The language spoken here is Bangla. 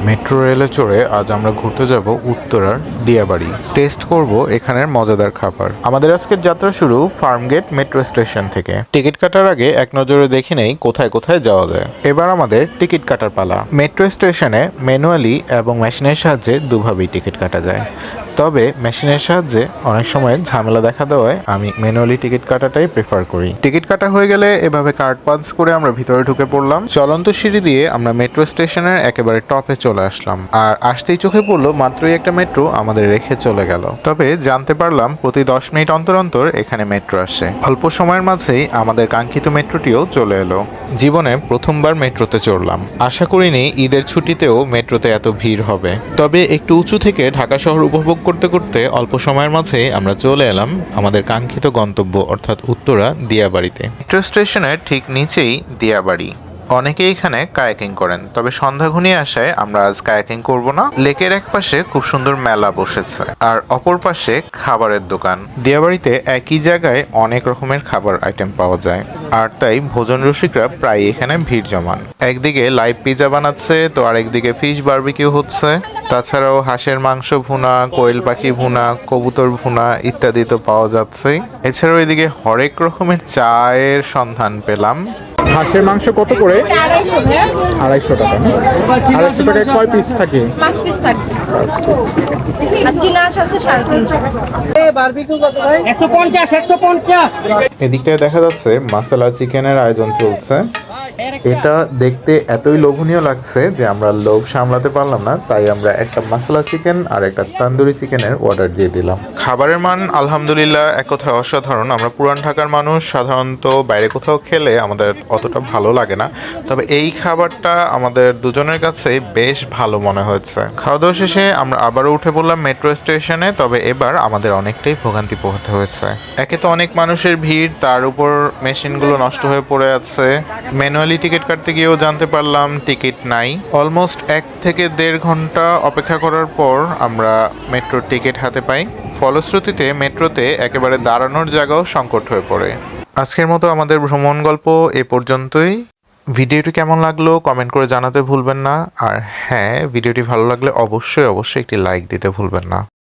মেট্রো রেলে চড়ে আজ আমরা ঘুরতে যাব উত্তরার দিয়াবাড়ি। টেস্ট করব এখানের মজাদার খাবার। আমাদের আজকের যাত্রা শুরু ফার্মগেট মেট্রো স্টেশন থেকে। টিকিট কাটার আগে এক নজরে দেখে নেই কোথায় কোথায় যাওয়া যায়। এবার আমাদের টিকিট কাটার পালা। মেট্রো স্টেশনে ম্যানুয়ালি এবং মেশিনের সাহায্যে দুভাবেই টিকিট কাটা যায়, তবে মেশিনের সাহায্যে অনেক সময় ঝামেলা দেখা দেওয়ায় আমি ম্যানুয়ালি টিকিট কাটাটাই প্রেফার করি। টিকিট কাটা হয়ে গেলে এভাবে কার্ড পাঞ্চ করে আমরা ভিতরে ঢুকে পড়লাম। চলন্ত সিঁড়ি দিয়ে আমরা মেট্রো স্টেশনের একেবারে টপে চলে আসলাম, আর আসতেই চোখে পড়লো মাত্রই একটা মেট্রো আমাদের রেখে চলে গেল। তবে জানতে পারলাম প্রতি 10 মিনিট অন্তর অন্তর এখানে মেট্রো আসে। অল্প সময়ের মাঝেই আমাদের কাঙ্ক্ষিত মেট্রোটিও চলে এলো। জীবনে প্রথমবার মেট্রোতে চড়লাম। আশা করিনি ঈদের ছুটিতেও মেট্রোতে এত ভিড় হবে। তবে একটু উঁচু থেকে ঢাকা শহর উপভোগ করতে করতে অল্প সময়ের মাঝে আমরা চলে এলাম আমাদের কাঙ্ক্ষিত গন্তব্য অর্থাৎ উত্তরা দিয়াবাড়িতে। মেট্রো স্টেশনের ঠিক নিচেই দিয়াবাড়ি। অনেকেই এখানে কায়াকিং করেন, তবে সন্ধ্যা ঘনিয়ে আসায় আমরা আজ কায়াকিং করব না। লেকের এক পাশে খুব সুন্দর মেলা বসেছে, আর অপর পাশে খাবারের দোকান। দিয়াবাড়িতে একই জায়গায় অনেক রকমের খাবার আইটেম পাওয়া যায়, আর তাই ভোজন রসিকরা প্রায় এখানে ভিড় জমান। একদিকে লাইভ পিজা বানাচ্ছে, তো আরেকদিকে ফিশ বারবিকিউ হচ্ছে। তাছাড়াও হাঁসের মাংস ভুনা, কোয়েল পাখি ভুনা, কবুতর ভুনা ইত্যাদি তো পাওয়া যাচ্ছে। এছাড়াও এদিকে হরেক রকমের চায়ের সন্ধান পেলাম। হাঁসের মাংস কত করে? 250 টাকা। 250 টাকায় কয় পিস থাকে? 5 পিস থাকে। আর চীনা হাঁস আছে 350। 150 এদিকটায় দেখা যাচ্ছে মাসালা চিকেনের আয়োজন চলছে। এটা দেখতে এতই লোভনীয় লাগছে যে আমরা লোভ সামলাতে পারলাম না, তাই আমরা একটা মশলা চিকেন আর একটা তন্দুরি চিকেনের অর্ডার দিয়ে দিলাম। খাবারের মান আলহামদুলিল্লাহ এক কথায় অসাধারণ। আমরা পুরান ঢাকার মানুষ, সাধারণত বাইরে কোথাও খেলে আমাদের অতটা ভালো লাগে না, তবে এই খাবারটা আমাদের দুজনের কাছে বেশ ভালো মনে হয়েছে। খাওয়া দাওয়া শেষে আমরা আবারও উঠে পড়লাম মেট্রো স্টেশনে, তবে এবার আমাদের অনেকটাই ভোগান্তি পোহাতে হয়েছে। একে তো অনেক মানুষের ভিড়, তার উপর মেশিনগুলো নষ্ট হয়ে পড়ে আছে। ম্যানুয়ালি টিকিট কাটতে গিয়েও জানতে পারলাম টিকিট নাই। অলমোস্ট 1 থেকে 1.5 ঘন্টা অপেক্ষা করার পর আমরা মেট্রোর টিকিট হাতে পাই। ফলশ্রুতিতে মেট্রোতে একেবারে দাঁড়ানোর জায়গাও সংকট হয়ে পড়ে। আজকের মতো আমাদের ভ্রমণ গল্প এ পর্যন্তই। ভিডিওটি কেমন লাগলো কমেন্ট করে জানাতে ভুলবেন না, আর হ্যাঁ, ভিডিওটি ভালো লাগলে অবশ্যই একটি লাইক দিতে ভুলবেন না।